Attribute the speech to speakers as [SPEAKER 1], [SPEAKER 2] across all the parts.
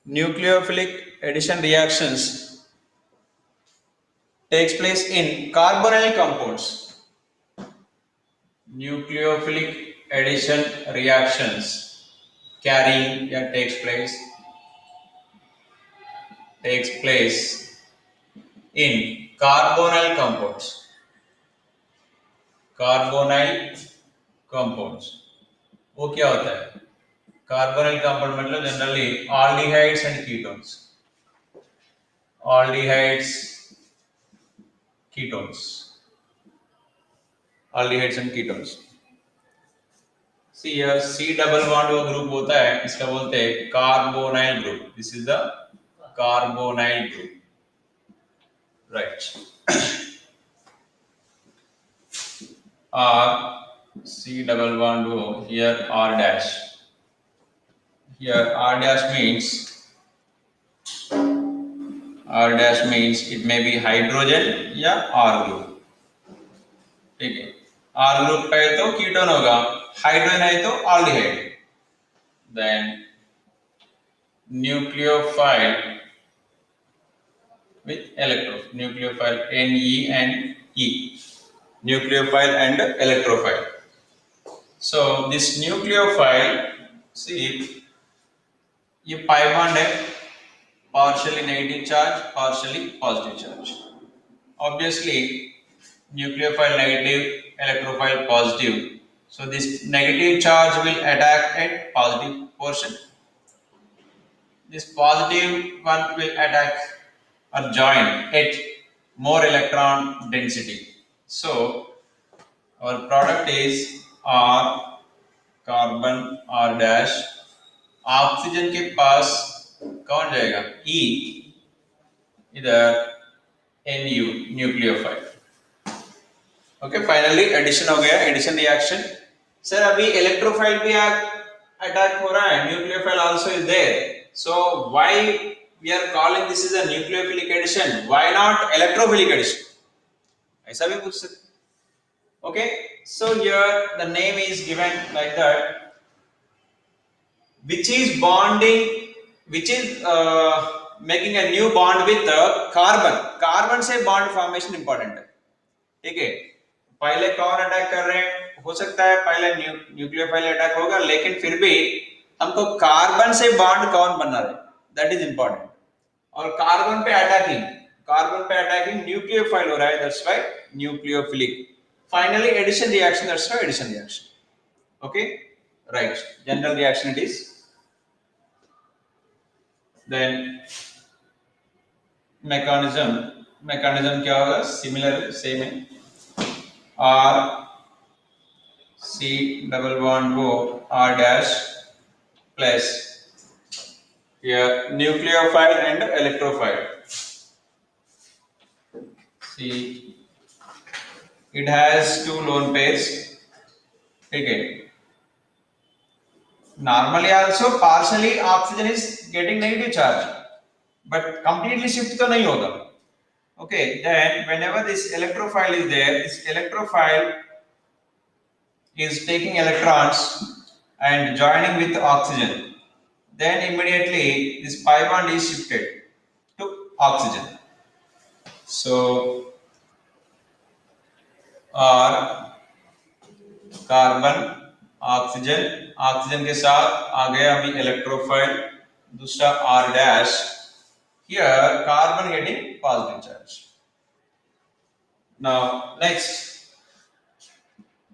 [SPEAKER 1] nucleophilic addition reactions takes place in carbonyl compounds. Nucleophilic addition reactions carrying takes place in carbonyl compounds. Carbonyl compounds. वो क्या होता है? Carbonyl compound मतलब generally aldehydes and ketones. Aldehydes, ketones. Aldehydes and ketones. See here C double bond वो group होता है, इसका बोलते हैं carbonyl group. This is the carbonyl group. Right. R C double bond O, here R dash. Here R dash means it may be hydrogen या R group. ठीक है. R group का है तो कीटोन होगा, हाइड्रोजन है तो aldehyde. Then nucleophile with nucleophile Ne and E. Nucleophile and electrophile. So this nucleophile, see, ये pi bond है, partially negative charge, partially positive charge. Obviously, nucleophile negative, electrophile positive. So this negative charge will attack at positive portion. This positive one will attack or join at more electron density. So our product is R carbon R dash. Oxygen के पास कौन जाएगा? E, इधर Nu, nucleophile. Okay, finally addition हो गया, addition reaction. Sir अभी electrophile भी attack हो रहा है, nucleophile also is there. So why we are calling this is a nucleophilic addition, why not electrophilic addition? ऐसा भी पूछ सकते. Okay, so here the name is given like that, which is making a new bond with carbon. Carbon से bond formation important है. ठीक है, पहले कौन अटैक कर रहे हैं? हो सकता है पहले न्यूक्लियोफाइल अटैक होगा, लेकिन फिर भी हमको कार्बन से बॉन्ड कौन बना रहे, दैट इज इंपॉर्टेंट. और कार्बन पे अटैकिंग न्यूक्लियोफाइल हो रहा है, that's why nucleophilic. Finally, addition reaction, that's why addition reaction. Okay, right. General reaction it is. Then mechanism क्या होगा? Similar, same है. R C double bond O R dash plus here nucleophile and electrophile. See, it has two lone pairs. ठीक है. Normally also partially oxygen is getting negative charge, but completely shift तो नहीं होगा. Okay, then whenever this electrophile is there, this electrophile is taking electrons and joining with oxygen. Then immediately this pi bond is shifted to oxygen. So R carbon oxygen के साथ आ गया अभी electrophile, दूसरा R dash. Here carbon getting positive charge. Now next,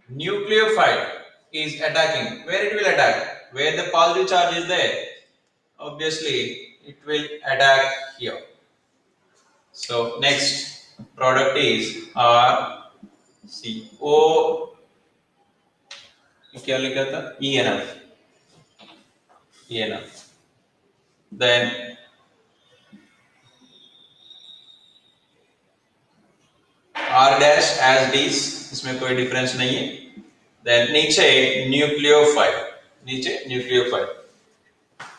[SPEAKER 1] nucleophile is attacking. Where it will attack? Where the positive charge is there, obviously it will attack here. So next product is RCO. क्या लिखा था? ENF. Then R dash as it is, इसमें कोई difference नहीं है. Then नीचे nucleophile.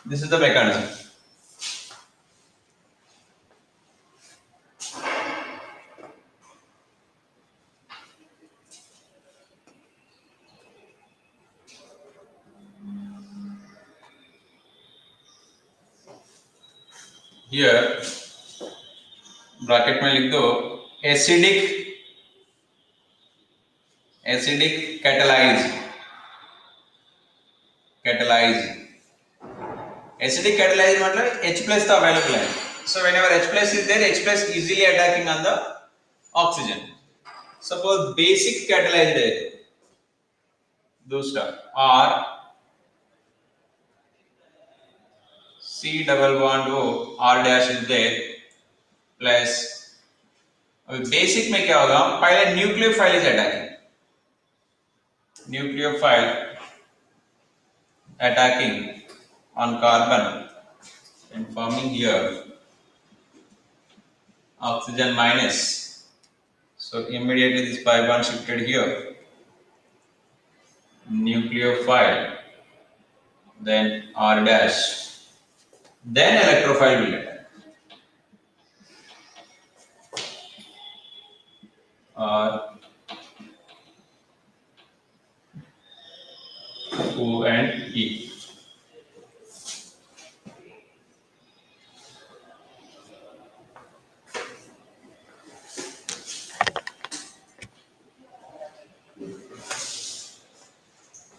[SPEAKER 1] This is the mechanism. Here bracket में लिख दो एसिडिक कैटलाइज एसिडिक कैटलाइज मतलब H प्लस तो अवेलेबल है so whenever H plus is there H plus easily attacking on the oxygen suppose basic catalyzed है दूसरा R C double bond O R dash is there plus अभी basic में क्या होगा पहले nucleophile is attacking on carbon and forming here oxygen minus so immediately this pi bond shifted here nucleophile then R dash then electrophile will attack R O and E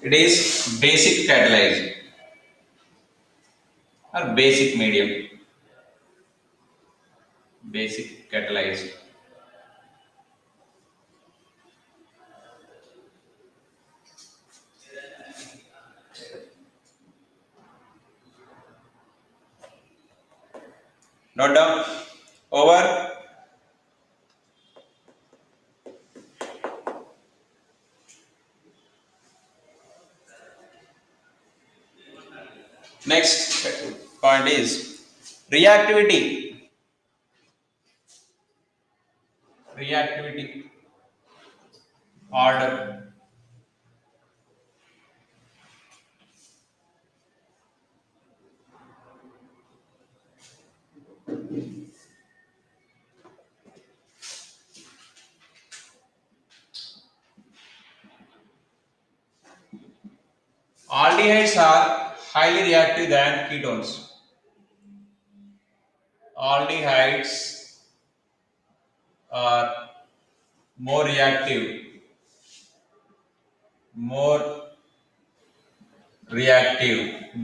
[SPEAKER 1] it is basic catalyzed or basic medium basic catalyzed note down over next point is reactivity order aldehydes are highly reactive than ketones aldehydes are more reactive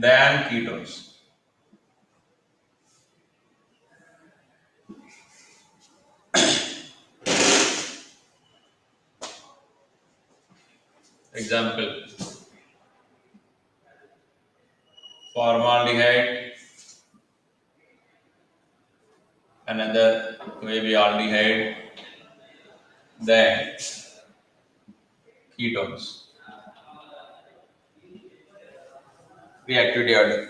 [SPEAKER 1] than ketones example formaldehyde another maybe aldehyde then ketones reactivity order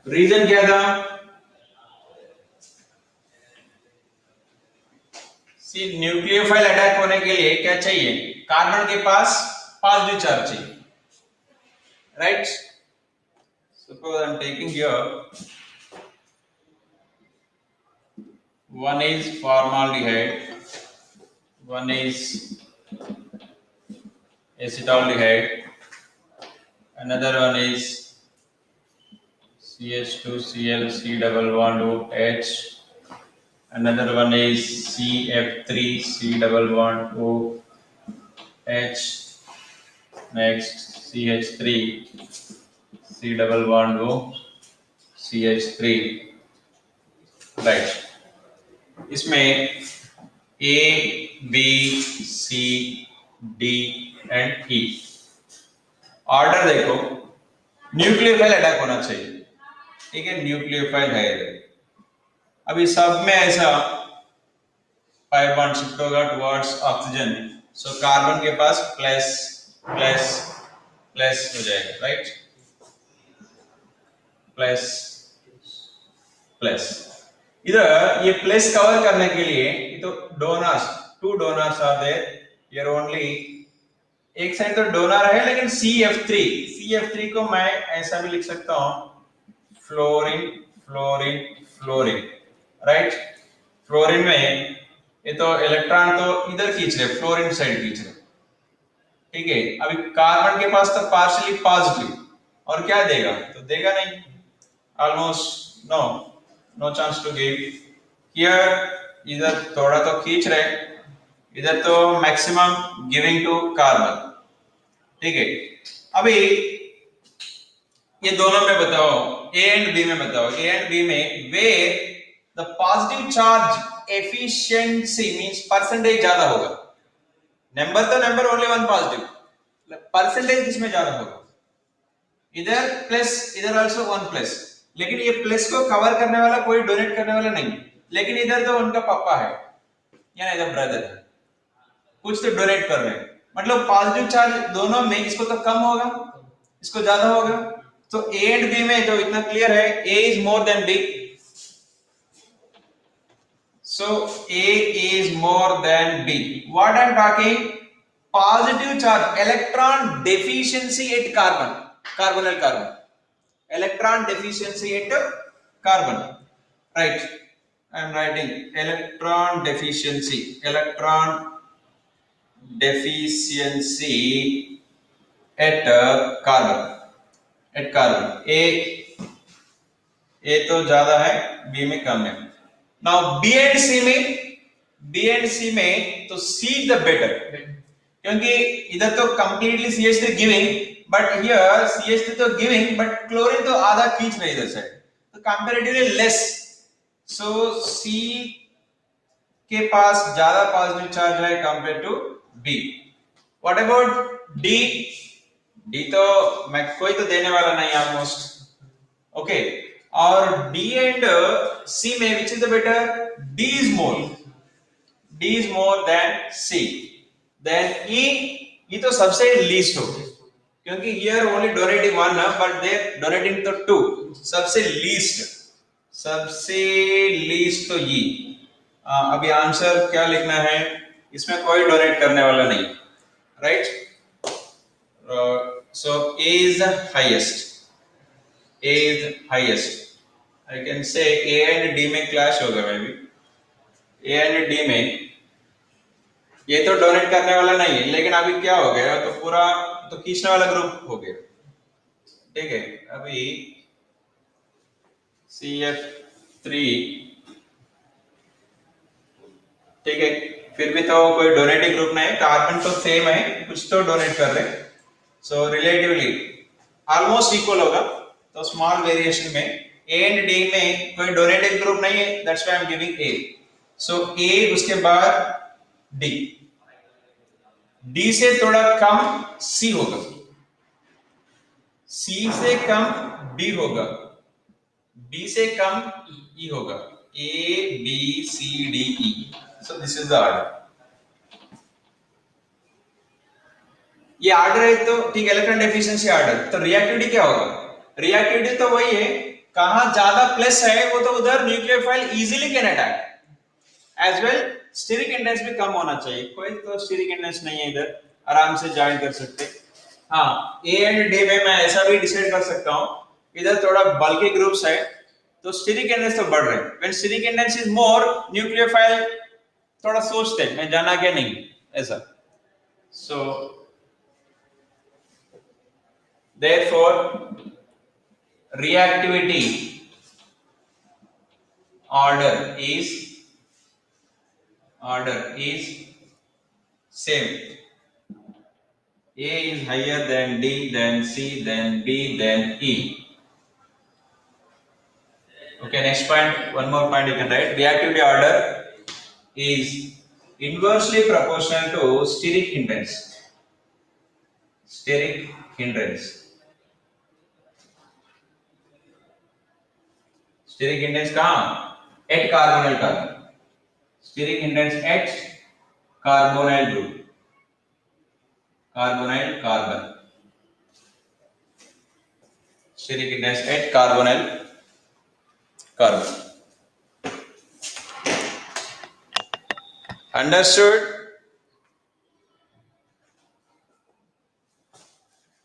[SPEAKER 1] reason क्या था सी nucleophile attack होने के लिए क्या चाहिए carbon के पास positive charge चाहिए right suppose I am taking here one is formaldehyde one is acetaldehyde another one is CH2Cl C double bond OH another one is CF3 C double bond OH next CH3 C double bond O CH3 right इसमें A B C D and E order देखो nucleophile attack होना चाहिए ठीक है nucleophile है अभी सब में ऐसा पाई बॉन्ड शिफ्ट होगा टुवर्ड्स ऑक्सीजन सो कार्बन के पास प्लस प्लस प्लस हो जाएगा राइट प्लस प्लस इधर ये प्लस कवर करने के लिए तो donors to donors are there here only एक साइड तो डोनर है, लेकिन CF3 को मैं ऐसा भी लिख सकता हूं, fluorine fluorine fluorine, right. Fluorine में ये तो इलेक्ट्रॉन तो इधर खींच रहे, फ्लोरीन साइड खींच रहे, ठीक है। अभी कार्बन के पास तो पार्शियली पॉजिटिव, और क्या देगा, तो देगा नहीं, almost no, no chance to give here. इधर थोड़ा तो खींच रहे, इधर तो मैक्सिमम गिविंग टू कार्बन, ठीक है। अभी ये दोनों में बताओ, ए एंड बी में बताओ, ए एंड बी में where the positive charge efficiency means percentage ज्यादा होगा। नंबर तो number only one positive, percentage किसमें ज्यादा होगा, इधर प्लस इधर आल्सो वन प्लस, लेकिन ये प्लस को कवर करने वाला कोई डोनेट करने वाला नहीं, लेकिन इधर तो उनका पापा है या इधर ब्रदर है, कुछ तो डोनेट कर रहे हैं, मतलब पॉजिटिव चार्ज दोनों में, इसको तो कम होगा इसको ज्यादा होगा। तो ए एंड बी में तो इतना क्लियर है, A is more than B, so A is more than B. What I'm talking, positive charge, electron deficiency at carbon, carbonyl carbon, electron deficiency at carbon, right? I'm writing electron deficiency at carbon, at carbon. A तो ज्यादा है, B में कम है। Now B and C में तो see the better, क्योंकि इधर तो completely CH3 giving, but here CH3 तो गिविंग, बट क्लोरीन तो आधा खींच रहे इधर से, तो कंपैरेटिवली लेस, सो सी के पास ज्यादा पॉजिटिव चार्ज है compare to B. What about D, D तो मैं कोई तो देने वाला नहीं ऑलमोस्ट, ओके। और डी एंड सी में which is the better, D is more, D is more than C. Then E तो सबसे लीस्ट हो, क्योंकि here only donating one ना, but they donating तो two, सबसे लीस्ट तो E। अभी आंसर क्या लिखना है, इसमें कोई डोनेट करने वाला नहीं, right. So A is the highest, A is the highest, I can say A and D में क्लैश होगा, may be A and D में ये तो डोनेट करने वाला नहीं है, लेकिन अभी क्या हो गया, तो पूरा तो खींचने वाला ग्रुप हो गया, ठीक है। अभी CF3, ठीक है, फिर भी तो कोई डोनेटिंग ग्रुप नहीं है, कार्बन तो सेम है, कुछ तो डोनेट कर रहे, सो रिलेटिवली ऑलमोस्ट इक्वल होगा, तो स्मॉल वेरिएशन में ए एंड डी में कोई डोनेटिंग ग्रुप नहीं है, that's why I am giving a. So a, उसके बाद डी, डी से थोड़ा कम सी होगा, सी से कम बी होगा, बी से कम ई होगा, A B C D E, so this is the order. ये ऑर्डर है तो ठीक, इलेक्ट्रॉन डेफिशिएंसी ऑर्डर। तो रिएक्टिविटी क्या होगा, रिएक्टिविटी तो वही है, कहां ज्यादा प्लस है वो तो उधर nucleophile easily can attack, as well steric index भी कम होना चाहिए, कोई तो स्टीरिक इंडेक्स नहीं है इधर, आराम से ज्वाइन कर सकते। हाँ, ए एंड डी में मैं ऐसा भी डिसाइड कर सकता हूं, इधर थोड़ा बल्कि ग्रुप्स है तो स्टीरिक इंडेक्स तो बढ़ रहे हैं, when steric index is more, nucleophile थोड़ा सोचते मैं जाना क्या नहीं, ऐसा। So therefore reactivity order is same, A is higher than D, then C, then B, then E. Okay, next point, one more point you can write, reactivity order is inversely proportional to steric hindrance, steric hindrance, steric hindrance कहाँ, at carbonyl carbon, steric hindrance at carbonyl group, carbonyl carbon, steric hindrance at carbonyl carbon. Understood?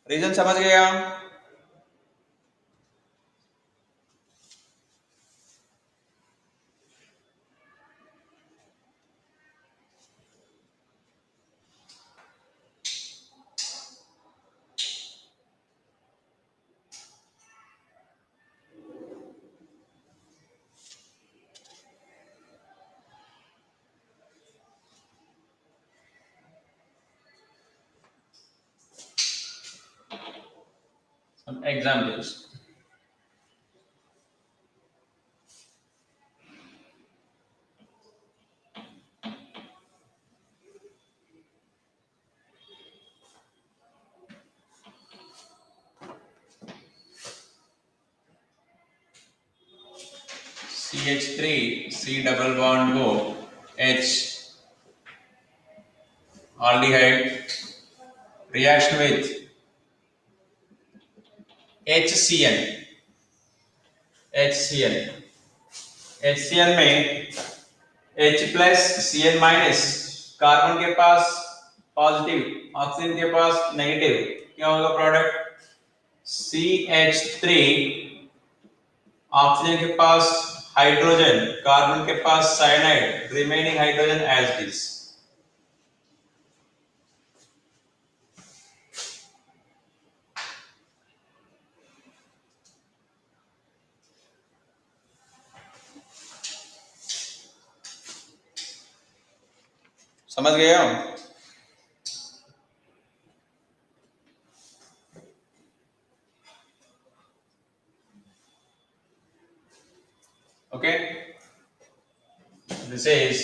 [SPEAKER 1] Reason समझ गया? Some examples. CH3 C double bond O H aldehyde reaction with HCN. HCN HCN में H plus Cn minus, carbon के पास positive, oxygen के पास negative, क्या होगा product? CH3, oxygen के पास hydrogen, carbon के पास cyanide, remaining hydrogen as it is. समझ गए हम? ओके, दिस इज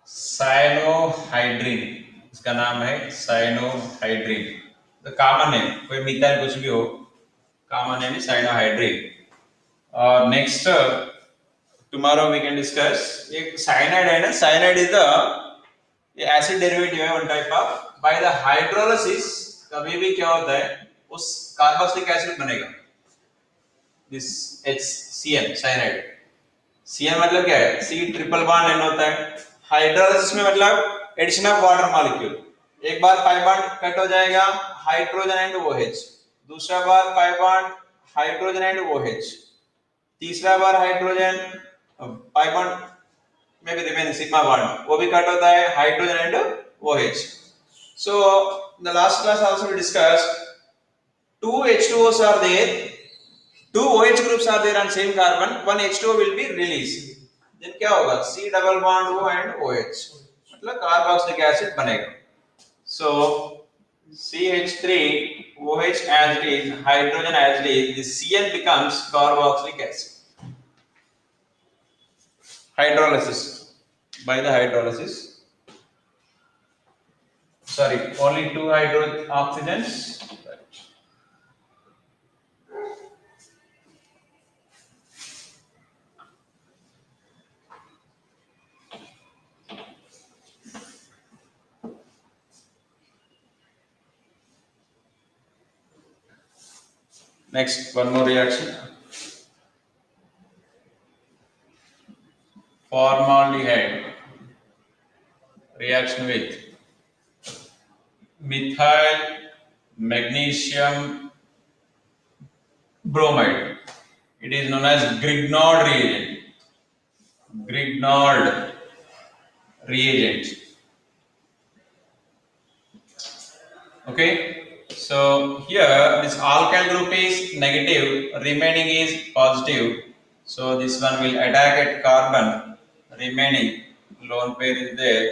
[SPEAKER 1] साइनोहाइड्रिन, इसका नाम है साइनोहाइड्रिन. तो कॉमन नेम, कोई मिथाइल कुछ भी हो, कॉमन नेम इज साइनोहाइड्रिन. और next tomorrow we can discuss, एक साइनाइड है ना, cyanide is the acid derivative है one type of. By the hydrolysis कभी भी क्या होता है, उस कार्बोक्सिलिक एसिड बनेगा, दिस HCN साइनाइड. Cn मतलब क्या है? C ट्रिपल बॉन्ड N होता है. हाइड्रोलिसिस में मतलब एडिशन ऑफ वाटर मॉलिक्यूल. एक बार पाई बॉन्ड कट हो जाएगा, हाइड्रोजन एंड OH. दूसरा बार pi bond hydrogen and OH. तीसरा बार हाइड्रोजन पाई बॉन्ड में भी रिमेनिंग सिग्मा बॉन्ड, वो भी कट होता है, hydrogen and OH. So in the last class also we discussed two H2Os are there, two OH groups are there on same carbon, one H2O will be released. Then क्या होगा? C double bond O and OH, मतलब carboxylic acid बनेगा. So CH3 OH as it is, hydrogen as it is, this Cn becomes carboxylic acid. Hydrolysis, by the hydrolysis, sorry, only two oxygens. Next, one more reaction. Formaldehyde reaction with methyl magnesium bromide. It is known as Grignard reagent. Grignard reagent. Okay. So here this alkyl group is negative, remaining is positive. So this one will attack at carbon, remaining lone pair is there,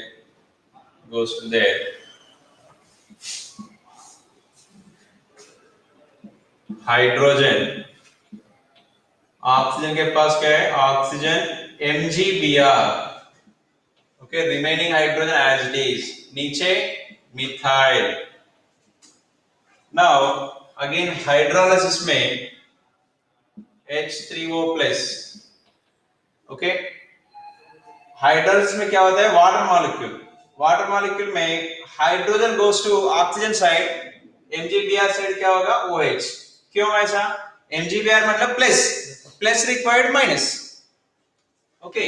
[SPEAKER 1] goes to there. Hydrogen, oxygen के पास क्या है? Oxygen MgBr. Okay, remaining hydrogen as it is. नीचे methyl. Now again hydrolysis में H3O plus. Okay, hydrolysis में क्या होता है? Water molecule. वाटर मॉलिक्यूल में hydrogen goes to oxygen side, MgBr side क्या होगा? OH. क्यों ऐसा? MgBr मतलब plus, plus required minus. Okay,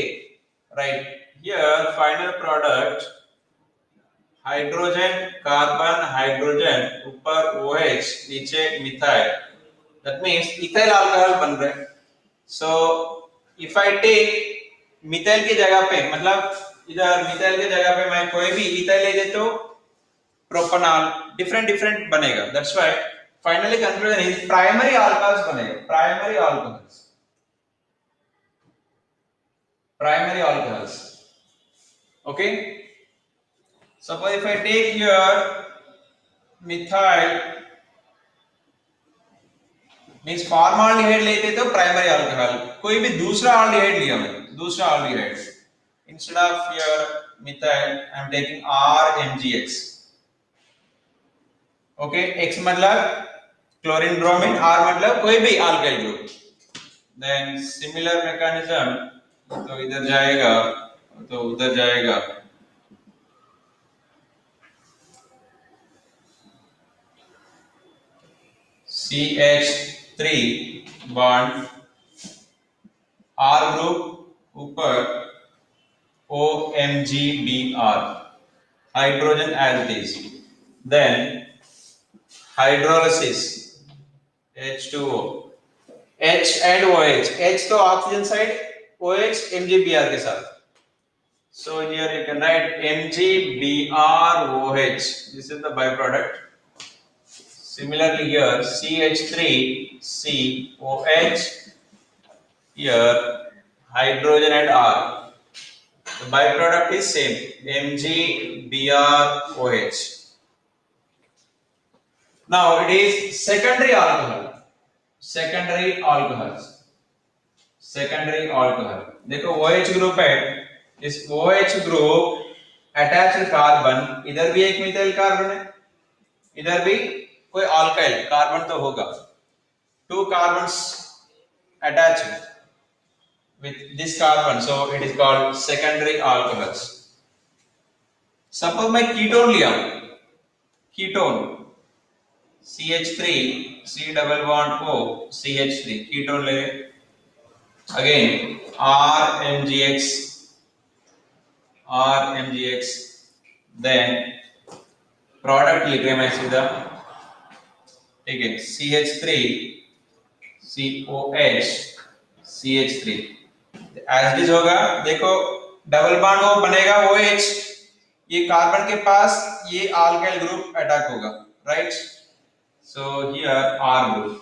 [SPEAKER 1] right. Here final product hydrogen carbon hydrogen ऊपर OH नीचे methyl, that means ethyl alcohol बन रहे हैं। So if I take methyl की जगह पे, मतलब इधर मिथाइल की जगह पे मैं कोई भी इथाइल ले दे तो प्रोपेनॉल डिफरेंट डिफरेंट बनेगा। That's why finally conclusion is primary alcohols बनेगा, primary alcohols, primary alcohols. Okay, suppose if I take here methyl means formaldehyde लेते तो प्राइमरी अल्कोहल, कोई भी दूसरा अल्डिहाइड लिया मैं, दूसरा aldehyde, instead of here methyl I am taking RMgX। Okay, X मतलब क्लोरीन ब्रोमीन, R मतलब कोई भी alkyl group. Then similar mechanism, तो इधर जाएगा तो उधर जाएगा, CH3 बॉन्ड R ग्रुप ऊपर OMgBr, hydrogen as it is. Then hydrolysis, H2O, H and OH, H तो ऑक्सीजन साइड, OH MgBr के साथ। So here you can write MgBrOH, this is the byproduct. Similarly here CH3COH, here hydrogen and R, the byproduct is same, MgBrOH. Now it is secondary alcohol, secondary alcohols, secondary alcohol। देखो OH group है, इस OH group attached carbon, इधर भी एक methyl carbon है, इधर भी कोई अल्काइल कार्बन तो होगा, two carbons attached with this carbon, so it is called secondary alcohols। Suppose मैं कीटोन लिया, ketone CH3 C double bond O CH3 ketone ले, again RMgX, RMgX, then product लिख रहे मैं सीधा, ठीक है, CH3 COH CH3 as it is होगा। देखो डबल बॉन्ड वो बनेगा OH, ये कार्बन के पास ये अल्काइल ग्रुप अटैक होगा, right. So here R group,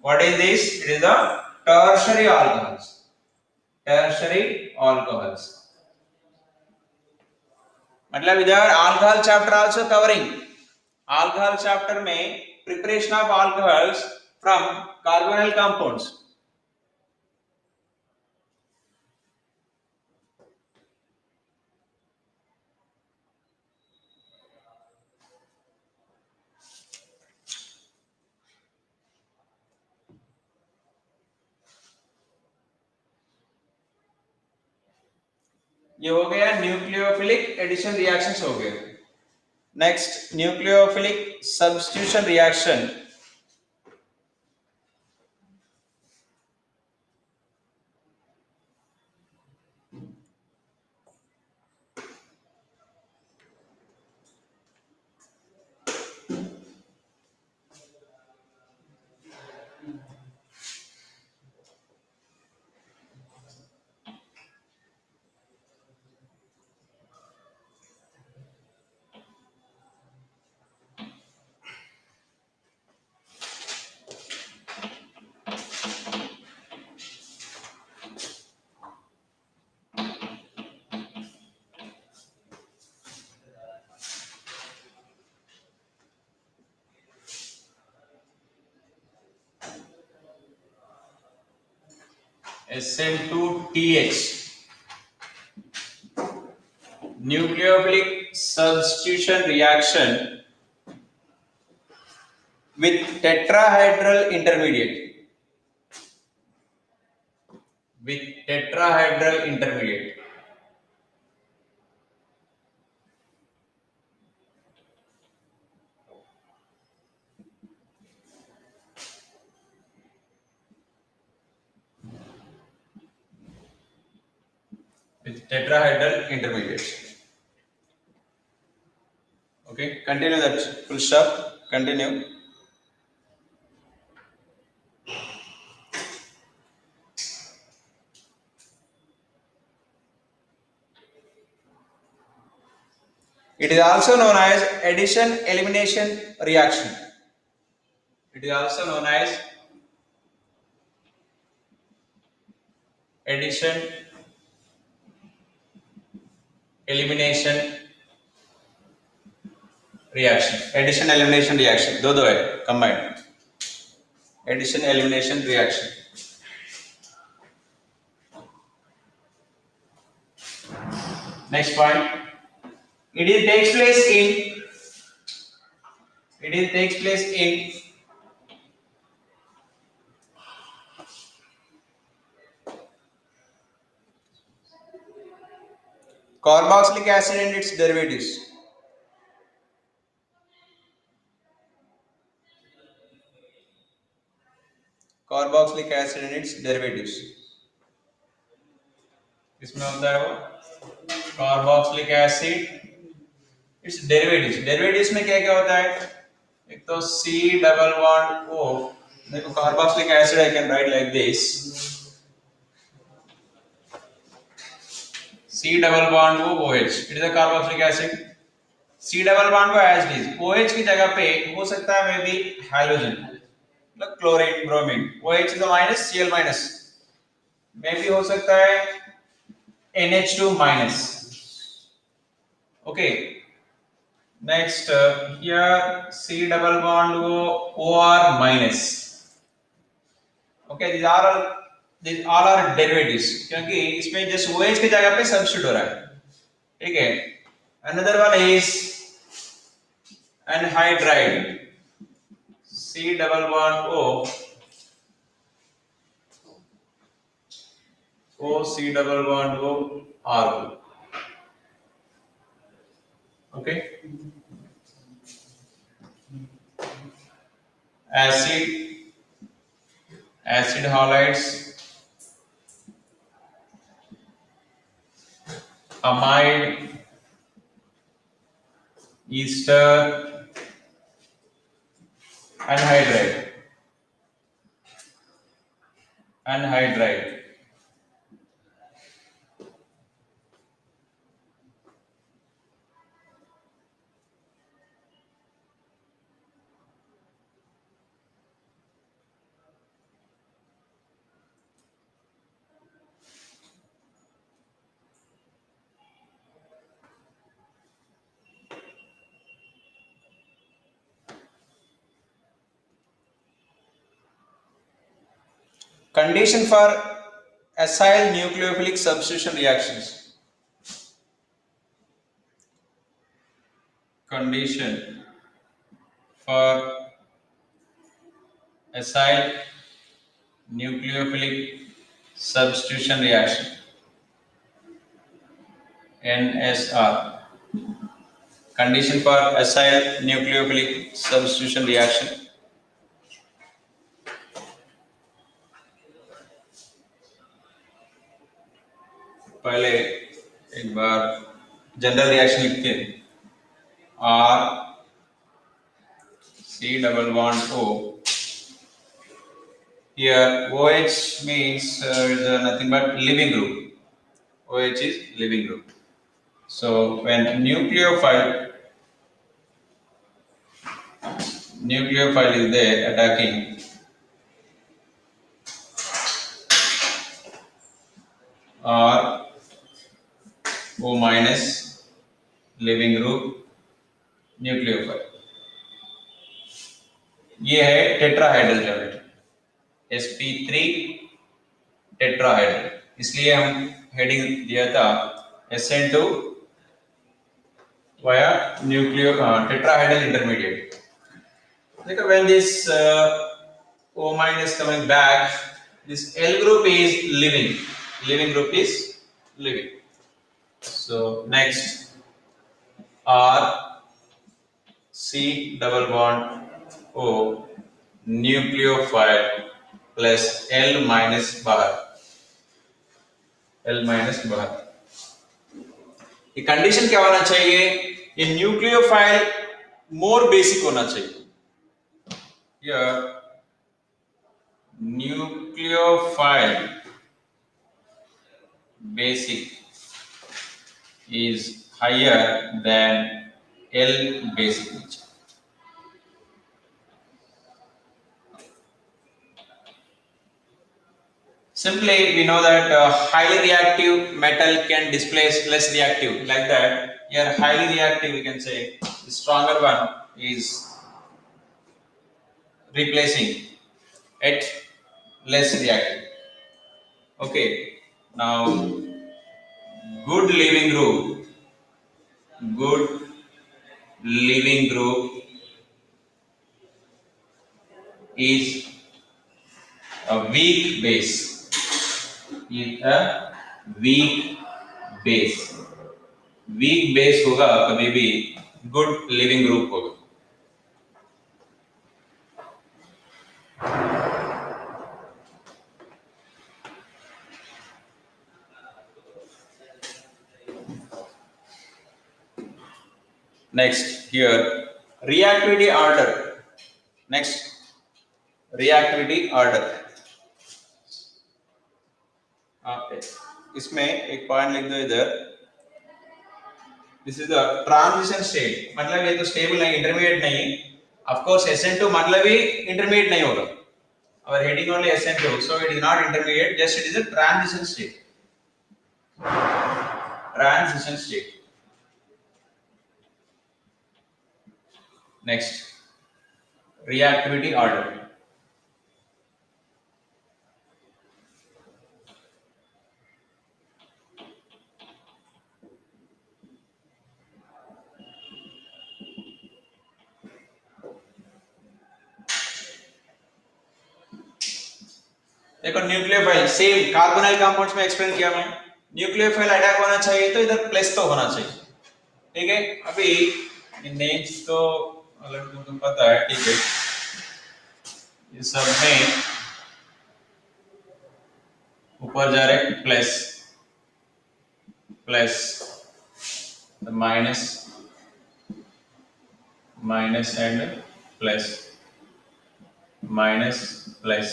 [SPEAKER 1] what is this, it is the tertiary alcohols, tertiary alcohols. मतलब इधर alcohol chapter also covering, alcohol chapter में preparation of alcohols from carbonyl compounds. ये हो गया न्यूक्लियोफिलिक एडिशन रिएक्शंस हो गए। Next nucleophilic substitution reaction, SN2TH, nucleophilic substitution reaction with tetrahedral intermediate, with tetrahedral intermediate, with tetrahedral intermediate। Okay, continue that full stop. Continue. It is also known as addition elimination reaction. It is also known as addition elimination reaction. Addition elimination reaction. दो है combined. Addition elimination reaction. Next point. It is takes place in. It is takes place in carboxylic acid and its derivatives. Carboxylic acid and its derivatives. इसमें होता है वो carboxylic acid it's derivatives. Derivatives में क्या क्या होता है? एक तो C डबल बॉन्ड O. देखो carboxylic acid I can write like this C double bond O OH. It is a carboxylic acid. C double bond को एज इट इज OH की जगह पे हो सकता है मे बी हाइड्रोजन मतलब chlorine bromine. OH is a minus Cl minus. May be हो सकता है NH2 minus. Okay. Next, here C double bond OR minus. Okay, these all are derivatives. क्योंकि इसमें just OH की जगह पे substitute हो रहा है. ठीक है. Another one is anhydride. C double bond O C double bond O R. Okay. Acid halides, amide, ester, anhydride. Condition for acyl nucleophilic substitution reactions. Condition for acyl nucleophilic substitution reaction NSR. Condition for acyl nucleophilic substitution reaction. पहले एक बार general reaction लिखते हैं. R C double bond O. Here OH means is nothing but living group. OH is living group. So when nucleophile is there attacking R O minus living group nucleophile. ये है tetrahedral geometry sp3 tetrahedral. इसलिए हम heading दिया था SN2 via tetrahedral intermediate. देखो when this O minus coming back, this L group is living group is living. So next R C double bond O nucleophile plus L minus बाहर. ये condition क्या होना चाहिए? ये nucleophile मोर basic होना चाहिए. Here nucleophile basic is higher than L basic nature. Simply, we know that highly reactive metal can displace less reactive. Like that, here highly reactive, we can say the stronger one is replacing it less reactive. Okay. Now, good living group, good living group is a weak base. Is a weak base. Weak base होगा कभी भी good leaving group होगा. Next here reactivity order. Next reactivity order. इसमें एक point लिख दो इधर. This is the transition state. मतलब ये तो स्टेबल नहीं, इंटरमीडिएट नहीं. ऑफ कोर्स SN2 मतलब ही इंटरमीडिएट नहीं होगा. Our heading only SN2, so it is not intermediate. Just it is a transition state. Transition state. Next reactivity order. देखो nucleophile same carbonyl compounds में एक्सप्लेन किया मैं. Nucleophile attack होना चाहिए तो इधर प्लस तो होना चाहिए. ठीक है. अभी नेम्स तो अलग तुमको पता है. ठीक है. ये सब में ऊपर जा रहे plus plus minus minus and plus minus plus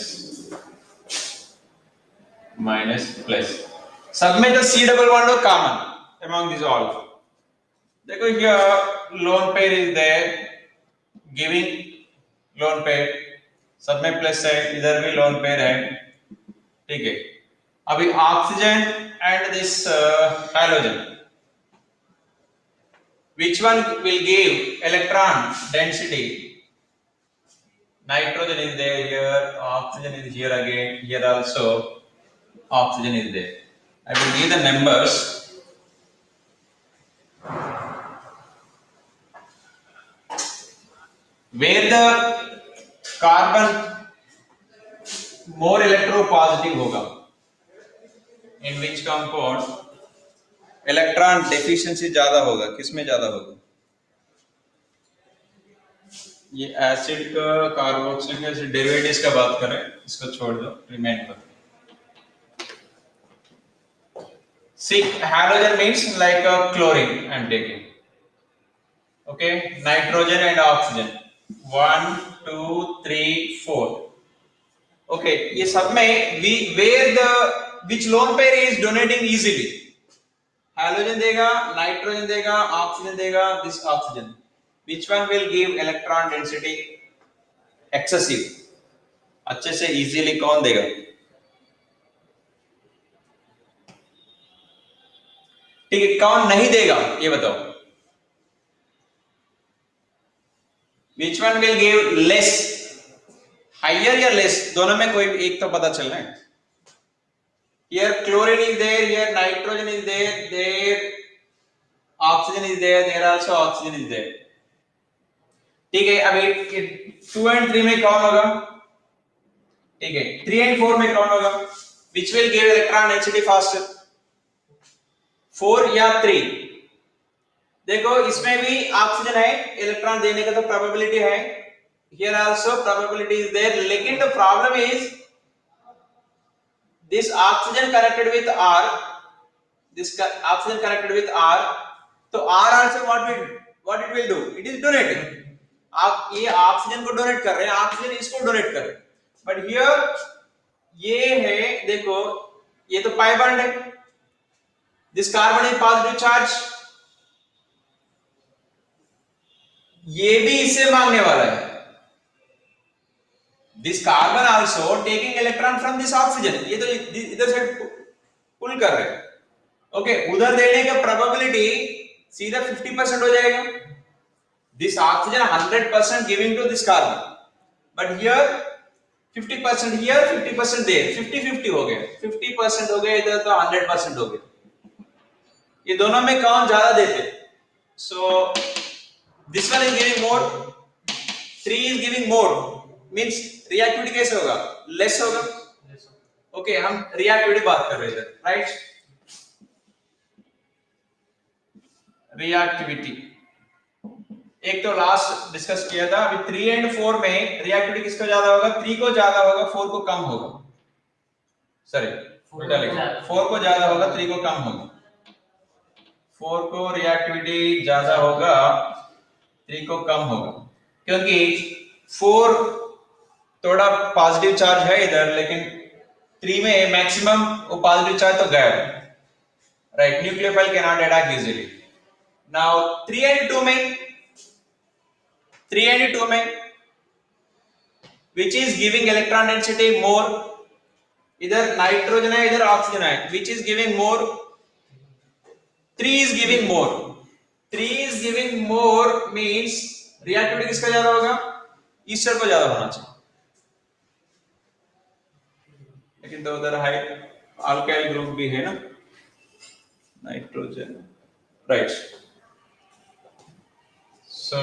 [SPEAKER 1] minus plus. सब में तो C double bond और common among these all. देखो here lone pair is there, giving lone pair. सब में प्लस है, इधर भी lone pair है. ठीक है. अभी oxygen and this halogen. Which one will give electron density? Nitrogen is there here, oxygen is here again, here also. Oxygen is there. I will give the numbers. Where the carbon more electropositive होगा. In which compound electron deficiency ज्यादा होगा. किसमें ज्यादा होगा? ये acid का carboxylic acid derivatives का बात करें. इसको छोड़ दो, रिमेन करो. See, halogen means like a chlorine I am taking. Okay, nitrogen and oxygen. 1, 2, 3, 4. Okay, ये सब में where the which lone pair is donating easily? Halogen देगा, nitrogen देगा, oxygen देगा, this oxygen. Which one will give electron density excessive? अच्छे से easily कौन देगा? ठीक है, कौन नहीं देगा ये बताओ. Which one will give less? Higher या less? दोनों में कोई एक तो पता चल रहा है. Here chlorine is there, here nitrogen is there, there oxygen is there, there also oxygen is there. ठीक है. अभी 2 and 3 में कौन होगा? ठीक है. 3 and 4 में कौन होगा? Which will give electron density faster? 4 या 3? देखो इसमें भी ऑक्सीजन है, इलेक्ट्रॉन देने का तो प्रोबेबिलिटी है. Here also probability is there, लेकिन the problem is this oxygen connected with R, this oxygen connected with R, so R also what it will do? It is donating. आप ये oxygen को donate कर रहे हैं, oxygen इसको donate कर रहे हैं, बट हियर ये है, देखो ये तो पाई बॉन्ड है, this carbon is positive charge, ये भी इससे मांगने वाला है, this carbon also taking electron from this oxygen, ये तो इधर से पुल कर रहे हैं, ओके, उधर देने का प्रोबेबिलिटी सीधा 50% हो जाएगा, this oxygen 100% giving to this carbon, but here 50% here 50% there, 50-50 हो गया, 50% हो गया इधर तो 100% हो गया, ये दोनों में कौन ज्यादा देते, so this one is giving more, 3 is giving more, means reactivity कैसे होगा, लेस होगा, ओके, हम रिएक्टिविटी बात कर रहे हैं इधर, राइट, रिएक्टिविटी एक तो लास्ट डिस्कस किया था, अभी 3 एंड 4 में रिएक्टिविटी किसको ज्यादा होगा, 3 को ज्यादा होगा, 4 को कम होगा, सॉरी 4 को ज्यादा होगा, 3 को कम होगा, 4 को रिएक्टिविटी ज्यादा होगा, 3 को कम होगा, क्योंकि 4 थोड़ा पॉजिटिव चार्ज है इधर, लेकिन 3 में मैक्सिमम वो पॉजिटिव चार्ज तो गया, right, nucleophile can not attack easily, now 3 and 2 में, 3 and 2 में which is giving electron density more, इधर नाइट्रोजन है इधर ऑक्सीजन है, which is giving more, 3 is giving more, 3 is giving more means reactivity किसका ज्यादा होगा, ईस्टर को ज्यादा होना चाहिए, लेकिन तो उधर हाई अल्काइल ग्रुप भी है ना, nitrogen, right, so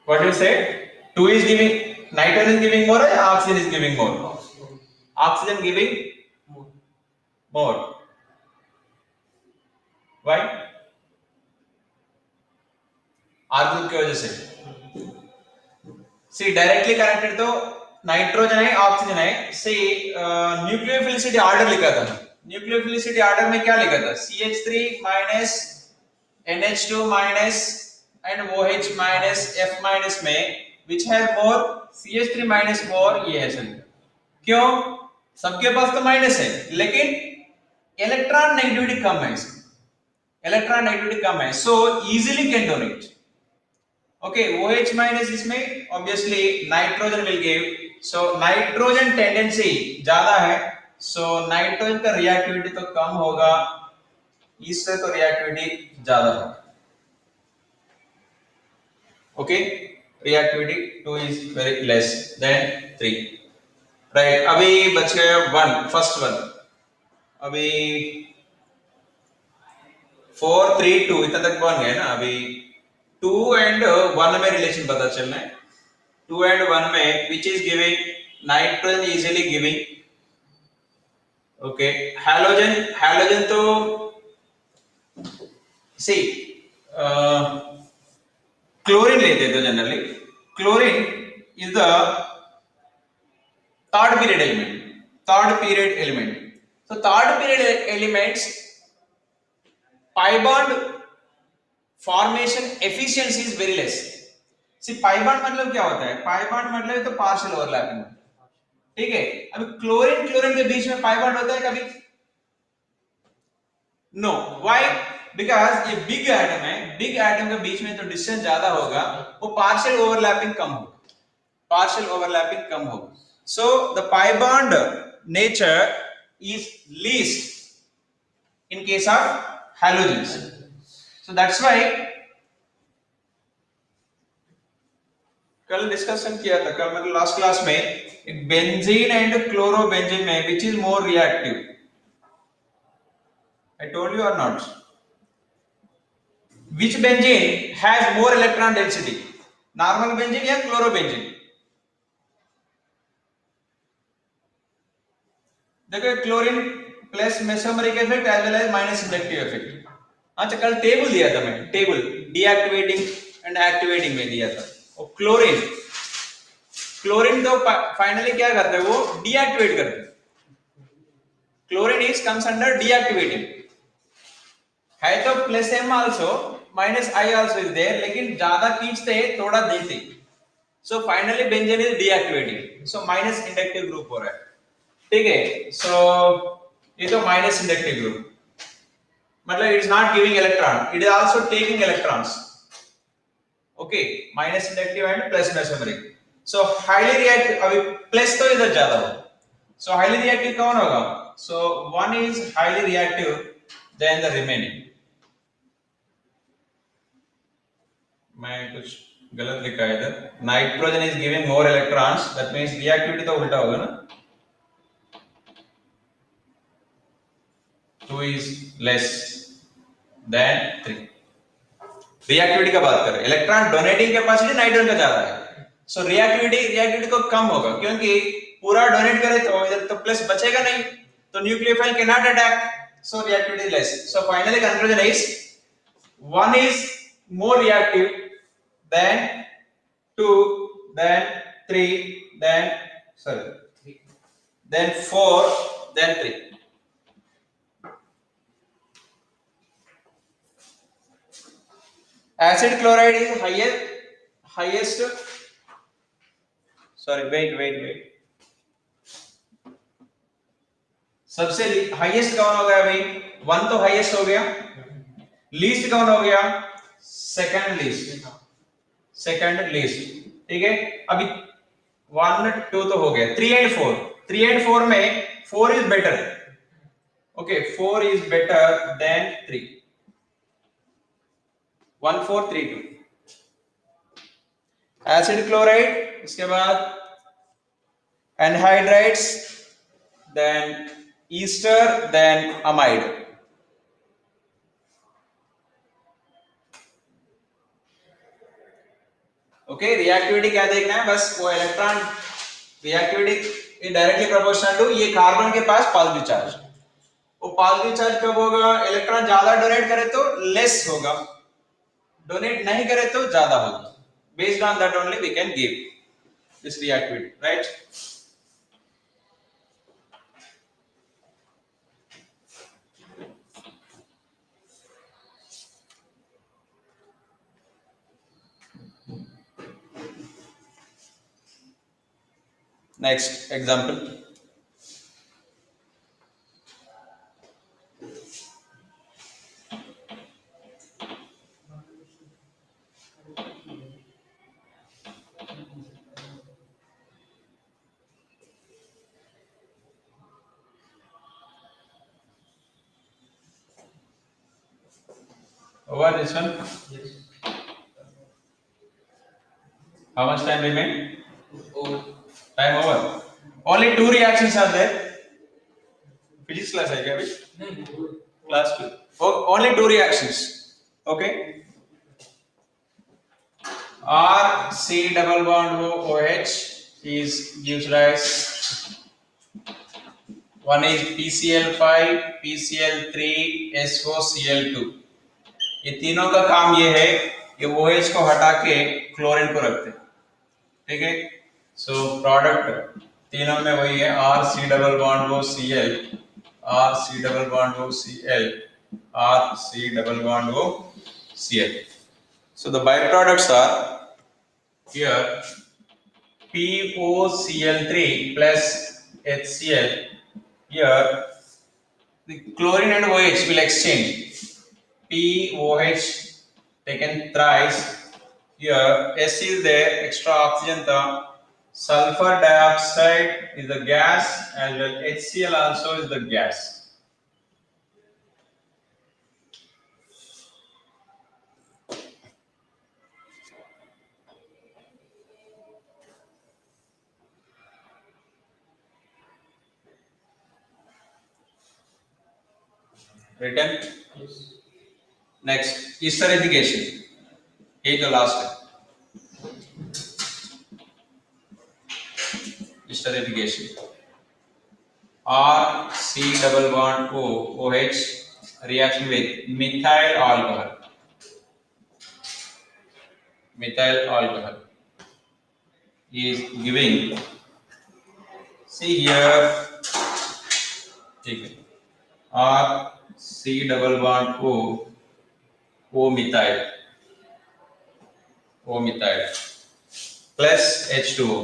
[SPEAKER 1] what you say, 2 is giving, nitrogen is giving more or oxygen is giving more, oxygen giving more, why, R group की वजह से, सी डायरेक्टली कनेक्टेड तो नाइट्रोजन है ऑक्सीजन है, सी nucleophilicity order लिखा था, न्यूक्लियोफिलिसिटी ऑर्डर में क्या लिखा था, CH3 minus NH2 minus and OH minus F minus में which has more, CH3 minus more, ये है सर, क्यों, सबके पास तो माइनस है, लेकिन इलेक्ट्रॉन नेगेटिविटी कम है इसकी, इलेक्ट्रॉन नेगेटिविटी कम है, so easily can donate, okay, OH minus इसमें obviously nitrogen will give, so nitrogen tendency ज्यादा है, सो नाइट्रोजन का रिएक्टिविटी तो कम होगा, इससे तो रिएक्टिविटी ज्यादा होगा, okay, reactivity 2 is very less than 3, right, अभी बच गया 1, फर्स्ट वन, अभी 4 3 2 इतना तक बन गए ना, अभी 2 and 1 में रिलेशन पता चलना है, 2 and 1 में which is giving nitrogen easily giving, okay, halogen तो सी क्लोरीन लेते तो generally, chlorine is the third period element, so third period elements pi bond formation efficiency is very less, see pi bond मतलब क्या होता है, pi bond मतलब तो partial overlapping, ठीक है, अभी क्लोरीन के बीच में pi bond होता है कभी, नो, व्हाई, बिकॉज ये बिग एटम है, बिग एटम के बीच में तो डिस्टेंस ज्यादा होगा, वो पार्शियल ओवरलैपिंग कम होगा, so the pi bond nature is least in case of halogens, so that's why कल डिस्कशन किया था, कल मतलब लास्ट क्लास में, एक बेंजीन एंड क्लोरोबेंजीन में which is more reactive, I told you or not, which benzene has more electron density, normal benzene या chlorobenzene, देखो chlorine plus mesomeric effect as well as minus inductive effect, अच्छा कल table दिया था मैं, table deactivating and activating में दिया था, और क्लोरीन तो फाइनली क्या करता है, वो डीएक्टिवेट करता है, chlorine is comes under deactivating, है तो plus am also, minus I also is there, लेकिन ज्यादा खींचते हैं थोड़ा देते, so finally benzene is deactivating, so minus inductive group हो रहा है, ठीक है. So ये तो minus inductive group, मतलब it is not giving electron, it is also taking electrons. Okay, minus inductive and plus mesomeric. So highly reactive, अभी plus तो इधर ज्यादा हो, so highly reactive कौन होगा? So one is highly reactive than the remaining. मैं कुछ गलत लिखा है इधर, nitrogen is giving more electrons, that means reactivity तो उल्टा होगा ना, 2 is less than 3. रिएक्टिविटी का बात कर रहे हैं, इलेक्ट्रॉन डोनेटिंग कैपेसिटी नाइट्रोजन का ज्यादा है, सो रिएक्टिविटी को कम होगा, क्योंकि पूरा डोनेट करे तो इधर तो प्लस बचेगा नहीं, तो nucleophile can not attack, so reactivity less. So finally conclusion is 1 is more reactive than 2, then 3, then sorry, then 4, then 3. Acid chloride is highest. Sorry, wait. सबसे हाईएस्ट कौन हो गया भाई? 1 तो हाईएस्ट हो गया, लीस्ट कौन हो गया? सेकंड लीस्ट, ठीक है. अभी 1 2 तो हो गया, 3 and 4 में 4 is better, okay, 4 is better than 3, 1 4 3 2. Acid chloride, इसके बाद anhydrides, then ester, then amide. Okay, reactivity क्या देखना है, बस वो electron reactivity directly proportional to ये कार्बन के पास पॉजिटिव चार्ज. वो पॉजिटिव चार्ज कब होगा? इलेक्ट्रॉन ज्यादा डोनेट करे तो लेस होगा, डोनेट नहीं करे तो ज्यादा होगा. Based on that only we can give this reactivity, right. Next example, over this one. Yes. How much time remain? Over. Time over. Only 2 reactions are there. Physics class है क्या अभी? नहीं. Class 2. Oh, only 2 reactions. Okay. R C double bond O OH is gives rise. One is PCl5, PCl3, SOCl2. ये तीनों का काम ये है कि OH को हटा के क्लोरीन को रखते हैं, ठीक है. सो प्रोडक्ट तीनों में वही है, R C double bond O Cl, R C double bond O Cl, R C double bond O Cl. So the byproducts are here POCl3 plus HCl. Here the chlorine and OH will exchange. POH taken thrice. Here S is there, extra oxygen tha. Sulfur dioxide is the gas, and HCl also is the gas. Written? Yes. Next, esterification. Here the last step. Esterification. R C double bond O OH reaction with methyl alcohol. Methyl alcohol is giving. See here. ठीक है. R C double bond O O methyl plus H2O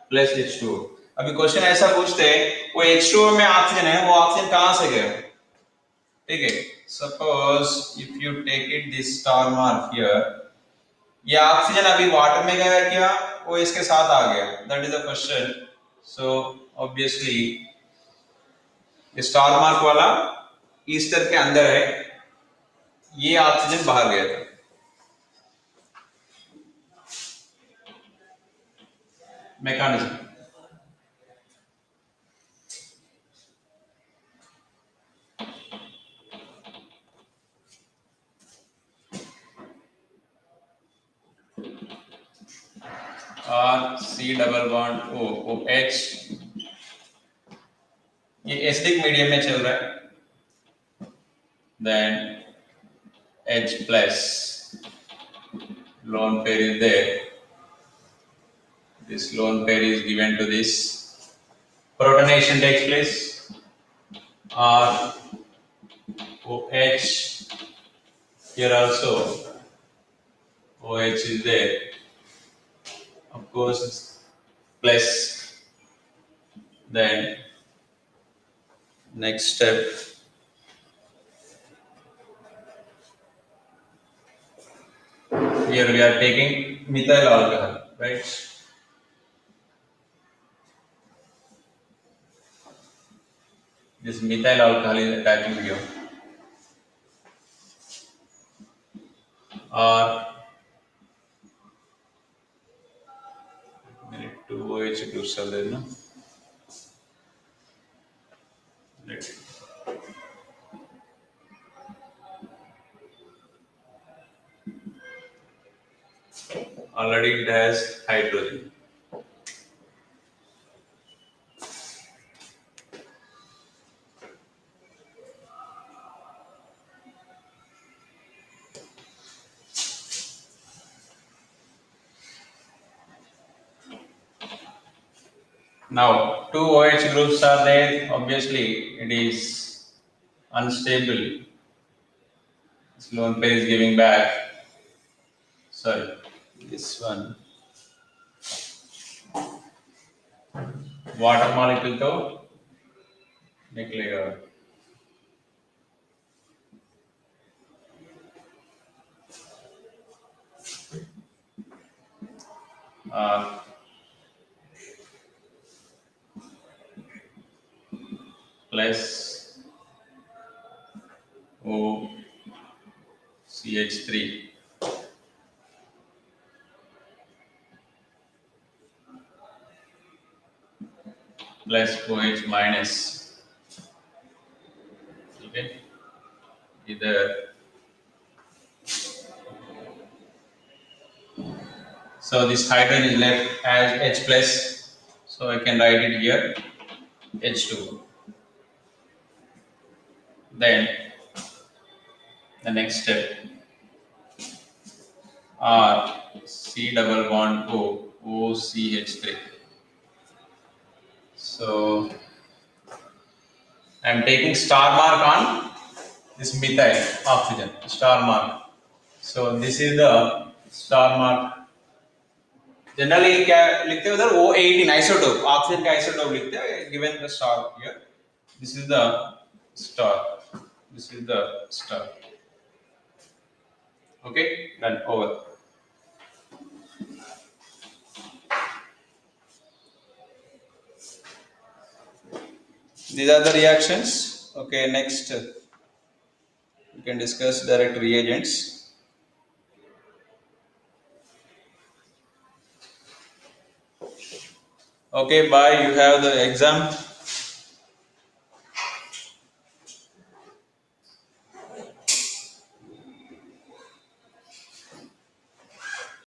[SPEAKER 1] plus H2O। अभी question ऐसा पूछते हैं वो H2O में oxygen है, वो ऑक्सीजन कहां से गया? ठीक है, suppose if you take it this star mark here, ये ऑक्सीजन अभी वाटर में गया क्या, वो इसके साथ आ गया? That is the question. So obviously star mark वाला ईस्टर के अंदर है, ये ऑक्सीजन बाहर गया था। Mechanism R C double bond O OH, ये एसिडिक मीडियम में चल रहा है। Then H plus lone pair is there. This lone pair is given to this. Protonation takes place. R OH, here also OH is there. Of course, plus. Then next step, here we are taking methyl alcohol, right? This methyl alcohol is attaching here. Or we need two OH groups are there, no? Let already it has hydrogen. Now two OH groups are there. Obviously, it is unstable. This lone pair is giving back. Sorry, this one. Water molecule तो निकलेगा। Plus O CH3 plus OH minus, okay, either so this hydrogen is left as H plus, so I can write it here H2. Then the next step, R C double bond O OCH3. So I am taking star mark on this methyl oxygen, star mark. So this is the star mark. Generally क्या लिखते हैं उधर O18 isotope, oxygen का isotope लिखते हैं, given the star here, this is the star, this is the star. Okay, done, over. These are the reactions. Okay, next we can discuss direct reagents. Okay, bye. You have the exam.